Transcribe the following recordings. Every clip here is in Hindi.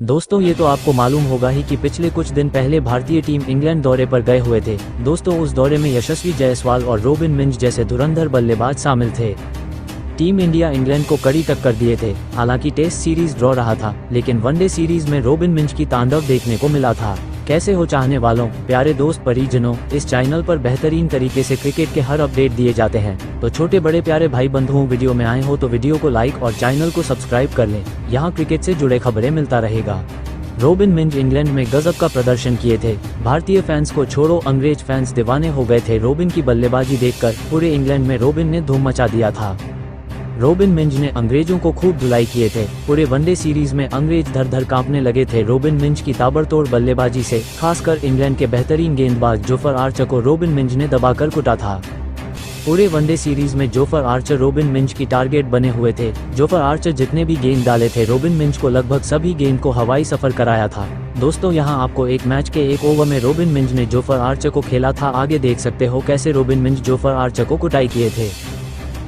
दोस्तों ये तो आपको मालूम होगा ही कि पिछले कुछ दिन पहले भारतीय टीम इंग्लैंड दौरे पर गए हुए थे। दोस्तों उस दौरे में यशस्वी जायसवाल और रोबिन मिंज जैसे धुरंधर बल्लेबाज शामिल थे। टीम इंडिया इंग्लैंड को कड़ी टक्कर दिए थे। हालांकि टेस्ट सीरीज ड्रॉ रहा था, लेकिन वनडे सीरीज में रोबिन मिंज की तांडव देखने को मिला था। कैसे हो चाहने वालों, प्यारे दोस्त, परिजनों, इस चैनल पर बेहतरीन तरीके से क्रिकेट के हर अपडेट दिए जाते हैं। तो छोटे बड़े प्यारे भाई बंधुओं, वीडियो में आए हो तो वीडियो को लाइक और चैनल को सब्सक्राइब कर लें। यहाँ क्रिकेट से जुड़े खबरें मिलता रहेगा। रोबिन मिंज इंग्लैंड में गजब का प्रदर्शन किए थे। भारतीय फैंस को छोड़ो, अंग्रेज फैंस दीवाने हो गए थे रोबिन की बल्लेबाजी देखकर। पूरे इंग्लैंड में रोबिन ने धूम मचा दिया था। रोबिन मिंज ने अंग्रेजों को खूब धुलाई किए थे। पूरे वनडे सीरीज में अंग्रेज धर धर कांपने लगे थे रोबिन मिंज की ताबड़तोड़ बल्लेबाजी से। खासकर इंग्लैंड के बेहतरीन गेंदबाज जोफर आर्चर को रोबिन मिंज ने दबाकर कुटा था। पूरे वनडे सीरीज में जोफर आर्चर रोबिन मिंज की टारगेट बने हुए थे। जोफर आर्चर जितने भी गेंद डाले थे, रोबिन मिंज को लगभग सभी गेंद को हवाई सफर कराया था। दोस्तों यहाँ आपको एक मैच के एक ओवर में रोबिन मिंज ने जोफर आर्चर को खेला था। आगे देख सकते हो कैसे रोबिन मिंज जोफर आर्चर को कुटाई किए थे।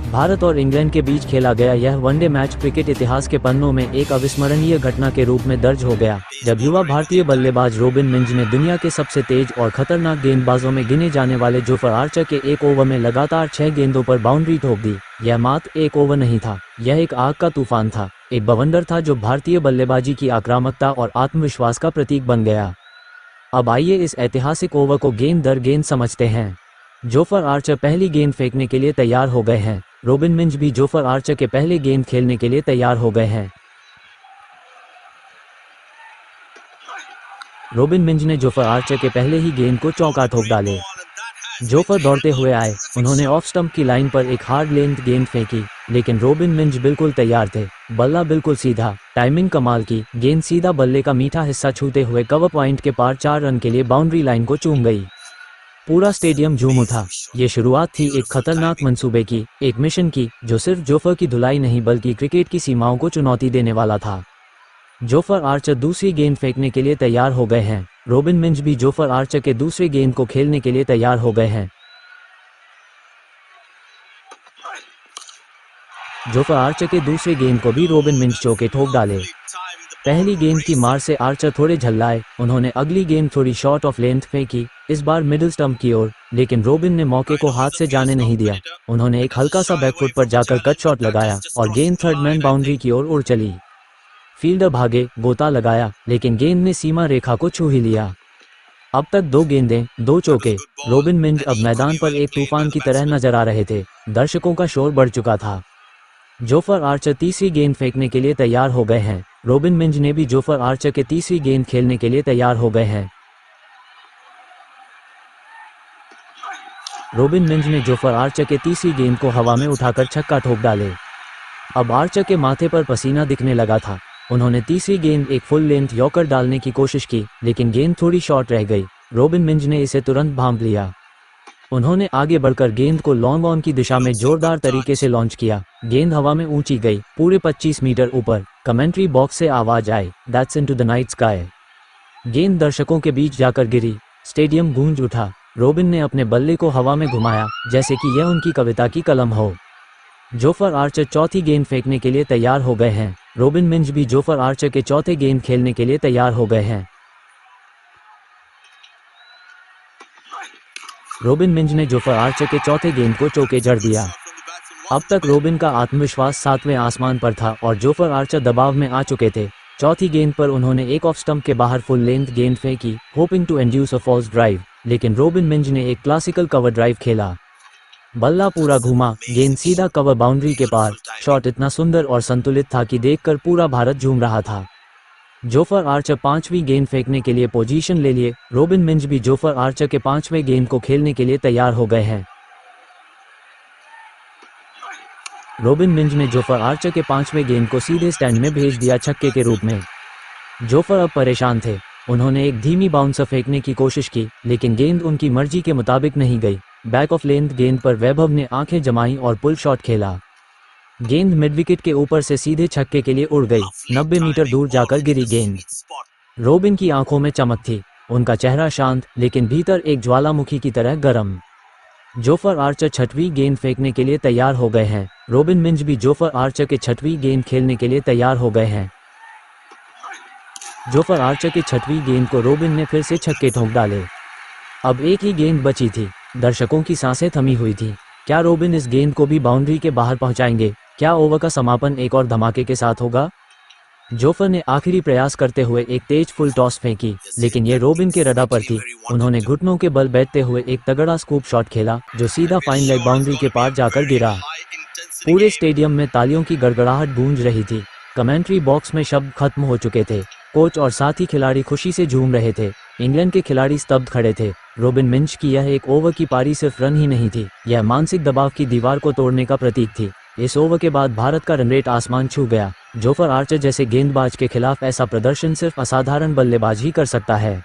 भारत और इंग्लैंड के बीच खेला गया यह वनडे मैच क्रिकेट इतिहास के पन्नों में एक अविस्मरणीय घटना के रूप में दर्ज हो गया, जब युवा भारतीय बल्लेबाज रोबिन मिंज ने दुनिया के सबसे तेज और खतरनाक गेंदबाजों में गिने जाने वाले जोफर आर्चर के एक ओवर में लगातार 6 गेंदों पर बाउंड्री ठोक दी। यह मात्र एक ओवर नहीं था, यह एक आग का तूफान था, एक बवंडर था जो भारतीय बल्लेबाजी की आक्रामकता और आत्मविश्वास का प्रतीक बन गया। अब आइए इस ऐतिहासिक ओवर को गेंद दर गेंद समझते हैं। जोफर आर्चर पहली गेंद फेंकने के लिए तैयार हो गए हैं। रोबिन मिंज भी जोफर आर्चर के पहले गेंद खेलने के लिए तैयार हो गए हैं। रोबिन मिंज ने जोफर आर्चर के पहले ही गेंद को चौका ठोक डाले। जोफर दौड़ते हुए आए, उन्होंने ऑफ स्टंप की लाइन पर एक हार्ड लेंथ गेंद फेंकी, लेकिन रोबिन मिंज बिल्कुल तैयार थे। बल्ला बिल्कुल सीधा, टाइमिंग कमाल की, गेंद सीधा बल्ले का मीठा हिस्सा छूते हुए कवर पॉइंट के पार 4 रन के लिए बाउंड्री लाइन को चूम गई। पूरा स्टेडियम झूम उठा। ये शुरुआत थी एक खतरनाक मंसूबे की, एक मिशन की, जो सिर्फ जोफर की धुलाई नहीं बल्कि क्रिकेट की सीमाओं को चुनौती देने वाला था। जोफर आर्चर दूसरी गेंद फेंकने के लिए तैयार हो गए हैं। रोबिन मिंज भी जोफर आर्चर के दूसरे गेंद को खेलने के लिए तैयार हो गए हैं। जोफर आर्चर के दूसरे गेंद को भी रोबिन मिंज चौके ठोक डाले। पहली गेंद की मार से आर्चर थोड़े झल्लाए, उन्होंने अगली गेंद थोड़ी शॉर्ट ऑफ लेंथ फेंकी, इस बार मिडिल स्टंप की ओर, लेकिन रोबिन ने मौके को हाथ से जाने नहीं दिया। उन्होंने एक हल्का सा बैकफुट पर जाकर कट शॉट लगाया और गेंद थर्ड मैन बाउंड्री की ओर उड़ चली। फील्डर भागे, गोता लगाया, लेकिन गेंद ने सीमा रेखा को छू ही लिया। अब तक 2 गेंदें, 2 चौके। रोबिन मिंज अब मैदान पर एक तूफान की तरह नजर आ रहे थे। दर्शकों का शोर बढ़ चुका था। जोफर आर्चर तीसरी गेंद फेंकने के लिए तैयार हो गए हैं। रोबिन मिंज ने भी जोफर आर्चर के तीसरी गेंद खेलने के लिए तैयार हो गए हैं। रोबिन मिंज ने जोफर आर्चर के तीसरी गेंद को हवा में उठाकर छक्का ठोक डाले। अब आर्चर के माथे पर पसीना दिखने लगा था। उन्होंने तीसरी गेंद एक फुल लेंथ यॉर्कर डालने की कोशिश की, लेकिन गेंद थोड़ी शॉर्ट रह गई। रोबिन मिंज ने इसे तुरंत भांप लिया। उन्होंने आगे बढ़कर गेंद को लॉन्ग ऑन की दिशा में जोरदार तरीके से लॉन्च किया। गेंद हवा में ऊंची गई, पूरे 25 मीटर ऊपर। कमेंट्री बॉक्स से आवाज आई, that's into the night sky. गेंद दर्शकों के बीच जाकर गिरी, स्टेडियम गूंज उठा। रोबिन ने अपने बल्ले को हवा में घुमाया जैसे कि यह उनकी कविता की कलम हो। जोफर आर्चर चौथी गेंद फेंकने के लिए तैयार हो गए हैं। रोबिन मिंज भी जोफर आर्चर के चौथे गेंद खेलने के लिए तैयार हो गए हैं। रोबिन मिंज ने जोफर आर्चर के चौथे गेंद को चौके जड़ दिया। अब तक रोबिन का आत्मविश्वास 7वें आसमान पर था और जोफर आर्चर दबाव में आ चुके थे। चौथी गेंद पर उन्होंने एक ऑफ स्टंप के बाहर फुल लेंथ गेंद फेंकी, hoping to induce a false drive, लेकिन रोबिन मिंज ने एक क्लासिकल कवर ड्राइव खेला। बल्ला पूरा घूमा, गेंद सीधा कवर बाउंड्री के पार। शॉट इतना सुंदर और संतुलित था कि देखकर पूरा भारत झूम रहा था। जोफर आर्चर 5वीं गेंद फेंकने के लिए पोजीशन ले लिए। रोबिन मिंज भी जोफर आर्चर के 5वें गेंद को खेलने के लिए तैयार हो गए हैं। रोबिन मिंज ने जोफर आर्चर के 5वें गेंद को सीधे स्टैंड में भेज दिया छक्के के रूप में। जोफर अब परेशान थे। उन्होंने एक धीमी बाउंसर फेंकने की कोशिश की, लेकिन गेंद उनकी मर्जी के मुताबिक नहीं गई। बैक ऑफ लेंथ गेंद पर वैभव ने आंखें जमाई और पुल शॉट खेला। गेंद मिड विकेट के ऊपर से सीधे छक्के के लिए उड़ गई, 90 मीटर दूर जाकर गिरी गेंद। रोबिन की आंखों में चमक थी, उनका चेहरा शांत, लेकिन भीतर एक ज्वालामुखी की तरह गर्म। जोफर आर्चर 6वीं गेंद फेंकने के लिए तैयार हो गए हैं। रोबिन मिंज भी जोफर आर्चर के 6वीं गेंद खेलने के लिए तैयार हो गए हैं। जोफर आर्चर की छठवीं गेंद को रोबिन ने फिर से छक्के ठोक डाले। अब एक ही गेंद बची थी। दर्शकों की सांसें थमी हुई थी। क्या रोबिन इस गेंद को भी बाउंड्री के बाहर पहुंचाएंगे? क्या ओवर का समापन एक और धमाके के साथ होगा? जोफर ने आखिरी प्रयास करते हुए एक तेज फुल टॉस फेंकी, लेकिन ये रोबिन के रडा पर थी। उन्होंने घुटनों के बल बैठते हुए एक तगड़ा स्कूप शॉट खेला, जो सीधा फाइन लेग बाउंड्री के पार जाकर गिरा। पूरे स्टेडियम में तालियों की गड़गड़ाहट गूंज रही थी। कमेंट्री बॉक्स में शब्द खत्म हो चुके थे। कोच और साथी खिलाड़ी खुशी से झूम रहे थे। इंग्लैंड के खिलाड़ी स्तब्ध खड़े थे। रोबिन मिंच की यह एक ओवर की पारी सिर्फ रन ही नहीं थी, यह मानसिक दबाव की दीवार को तोड़ने का प्रतीक थी। इस ओवर के बाद भारत का रन रेट आसमान छू गया। जोफर आर्चर जैसे गेंदबाज के खिलाफ ऐसा प्रदर्शन सिर्फ असाधारण बल्लेबाज ही कर सकता है।